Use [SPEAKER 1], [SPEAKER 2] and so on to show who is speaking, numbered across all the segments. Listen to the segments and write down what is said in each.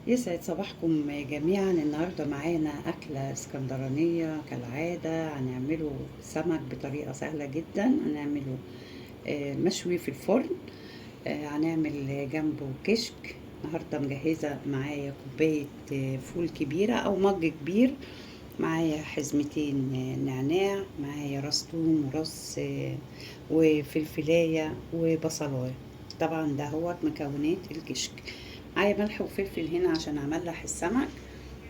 [SPEAKER 1] يسعد صباحكم جميعا. النهاردة معانا أكلة اسكندرانية كالعادة. هنعمله سمك بطريقة سهلة جدا. هنعمله مشوي في الفرن. هنعمل جنبه كشك. النهاردة مجهزة معايا كوباية فول كبيرة أو مج كبير. معايا حزمتين نعناع، معايا راس توم وراس وفلفلاية وبصلاية. طبعا ده هو مكونات الكشك. معايا ملح وفلفل هنا عشان املح السمك،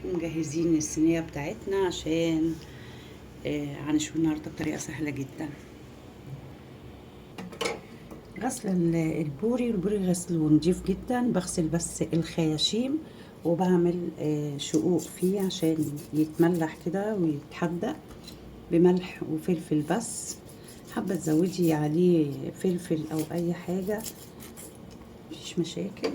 [SPEAKER 1] ومجهزين الصينية بتاعتنا عشان هنشوي النهارده بطريقة سهلة جدا. غسل البوري غسل ونضيف جدا. بغسل بس الخياشيم وبعمل شقوق فيه عشان يتملح كده ويتحدق بملح وفلفل بس. حابة تزودي عليه فلفل او اي حاجة مفيش مشاكل،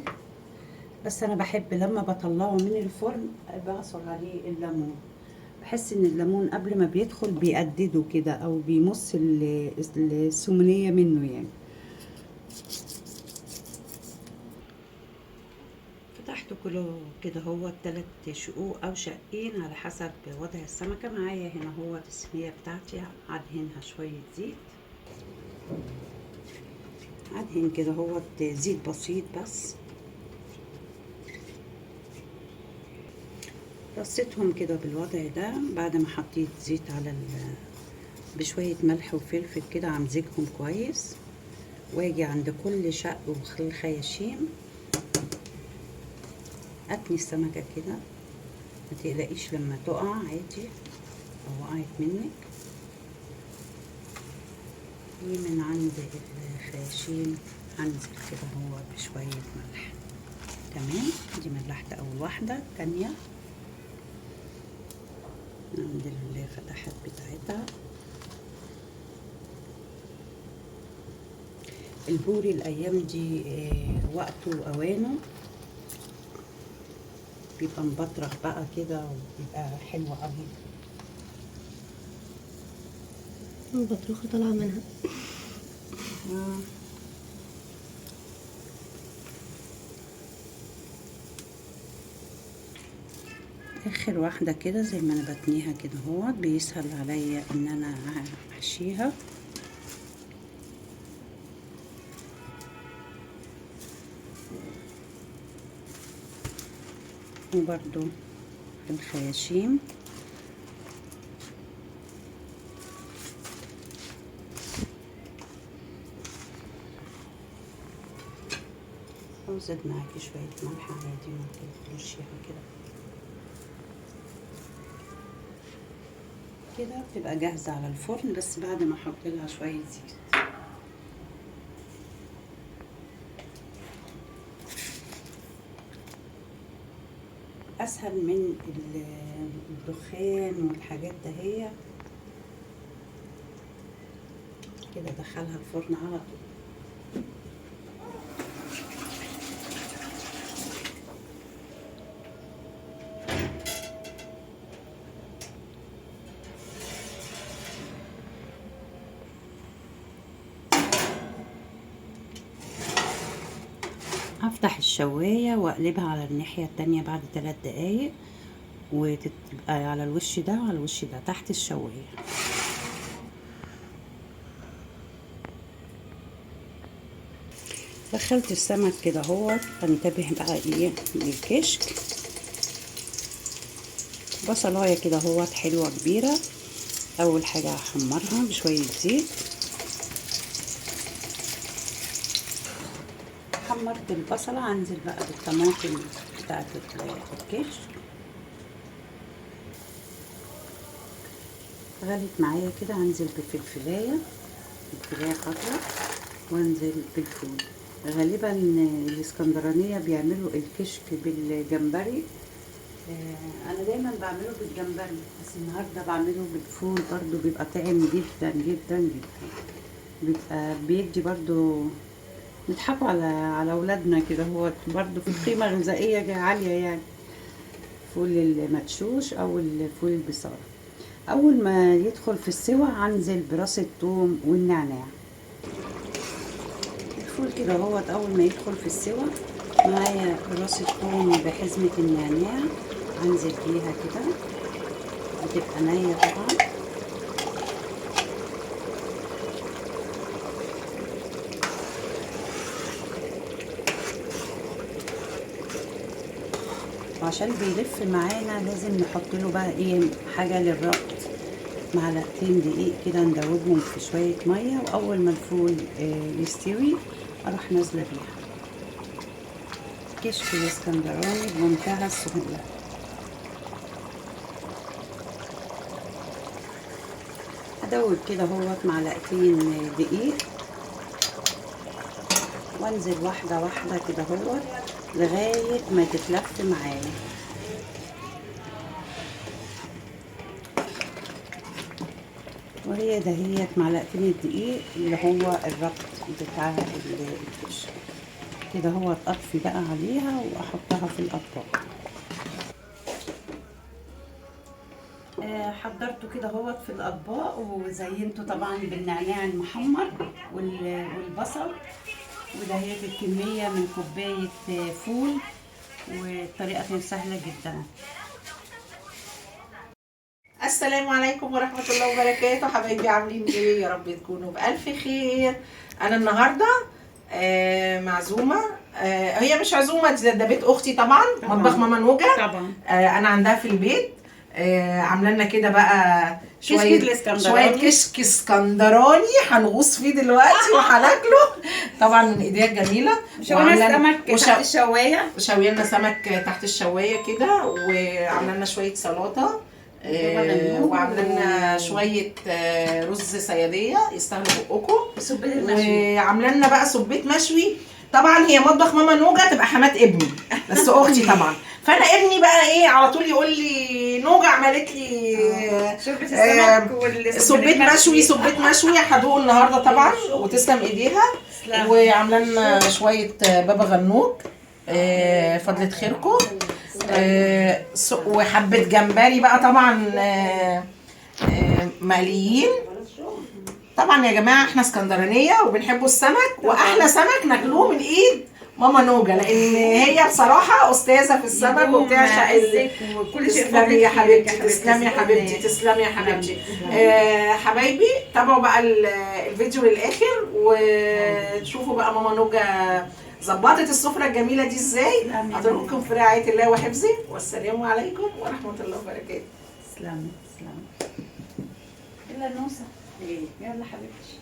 [SPEAKER 1] بس انا بحب لما بطلعه من الفرن بعصر عليه الليمون. بحس ان الليمون قبل ما بيدخل بيقدده كده او بيمص السمنية منه يعني. فتحته كله كده هو 3 شقوق او شقين على حسب وضع السمكة. معايا هنا هو الصينية بتاعتي هدهنها شوية زيت. هدهن كده هو زيت بسيط بس. رصيتهم كده بالوضع ده بعد ما حطيت زيت على بشوية ملح وفلفل كده همزجهم كويس، واجي عند كل شق والخياشيم اتني السمكة كده. ما تقلقيش لما تقع عادي او وقعت منك. ومن عند الخياشيم هنزل كده هو بشوية ملح. تمام، دي ملحت اول واحدة. تانية عند الفتحات بتاعتها. البوري الايام دي وقته واوانه، بيبقى مبطرخ بقى كده وبيبقى حلو قوي.
[SPEAKER 2] البطروخة طالعة منها.
[SPEAKER 1] اخر واحدة كده زي ما انا بتنيها كده هو بيسهل عليا ان انا احشيها. وبرضو الخياشيم وزد معاكي شوية ملح عادي ممكن ترشيها كده. كده بتبقى جاهزة على الفرن، بس بعد ما احط لها شوية زيت. اسهل من الدخان والحاجات دهية. كده ادخلها الفرن على طول. هفتح الشواية واقلبها على الناحية التانية بعد 3 دقايق، وتبقى على الوش ده وعلى الوش ده تحت الشواية. دخلت السمك كده هو. انتبه بقى ايه للكشك. بصلايه كده هو حلوه كبيره. اول حاجه هحمرها بشويه زيت. حمرت البصله، هنزل بقى بالطماطم بتاعت الكشك. غلت معايا كده هنزل بفلفلايه خضراء، وانزل بالفول. غالبا الاسكندرانيه بيعملوا الكشك بالجمبري. انا دايما بعمله بالجمبري، بس النهارده بعمله بالفول برضو بيبقى طعم جدا جدا جدا. بيبقى بيدي برضو. نضحكوا على اولادنا كده، هو برضو في قيمه غذائيه عاليه يعني. فول المدشوش او الفول البصاره. اول ما يدخل في السوا هنزل براس الثوم والنعناع. الفول كده هو اول ما يدخل في السوا معايا راسة ثوم بحزمة النعناع، هنزل بيها كده، بتبقى نية طبعا. وعشان بيلف معانا لازم نحط له بقى ايه حاجة للربط، معلقتين دقيق كده ندوبهم في شوية مية، وأول ما الفول يستوي أروح نازلة بيها. كشك الاسكندراني بمنتهى السهولة. أدوب كده اهوت معلقتين دقيق، وانزل واحدة واحدة كده اهوت لغاية ما تتلف معايا. وهي دهيت معلقتين الدقيق اللي هو الربط بتاع الكشك كده. هو اطفي بقى عليها واحطها في الاطباق. حضرته كده هوت في الاطباق، وزينته طبعا بالنعناع المحمر والبصل. ودهيت الكميه من كوبايه فول، والطريقه كانت سهله جدا.
[SPEAKER 3] السلام عليكم ورحمة الله وبركاته. حبايبي عاملين ايه؟ يا رب تكونوا بألف خير. أنا النهاردة معزومة. هي مش عزومة، ده بيت أختي طبعا، مطبخ ماما نوجة
[SPEAKER 1] طبعا.
[SPEAKER 3] أنا عندها في البيت. عاملة لنا كده بقى شوية كشك اسكندراني هنغوص فيه دلوقتي وهناكله طبعا من ايديها الجميلة.
[SPEAKER 1] وعاملة سمك تحت الشواية،
[SPEAKER 3] شوينا سمك تحت الشواية كده، وعاملة لنا شوية سلطة، وعامله لنا شويه رز صياديه يستاهلوا بقكم، وعامله لنا بقى سبيت مشوي. طبعا هي مطبخ ماما نوجة تبقى حمات ابني، بس اختي طبعا. فانا ابني بقى ايه على طول يقول لي نوجة عملت لي سبيت مشوي. سبيت مشوي هدوق النهارده طبعا، وتسلم ايديها. وعامله لنا شويه بابا غنوج، فضلة خيركم. وحبة جمبري بقى طبعا مقليين. طبعا يا جماعة احنا اسكندرانية وبنحبوا السمك، واحلى سمك ناكلوه من ايد ماما نوجة، لان هي بصراحة استاذة في السمك وبتعشق تسلمي يا حبيبتي، تسلمي يا حبيبتي، تسلمي يا حبيبتي. حبايبي تابعوا بقى الفيديو للاخر، وتشوفوا بقى ماما نوجة ظبطت السفرة الجميلة دي ازاي. اترككم في رعاية الله وحفظه، والسلام عليكم ورحمة الله وبركاته.
[SPEAKER 1] تسلمي تسلمي. يلا نوسة، يلا حبيبتي.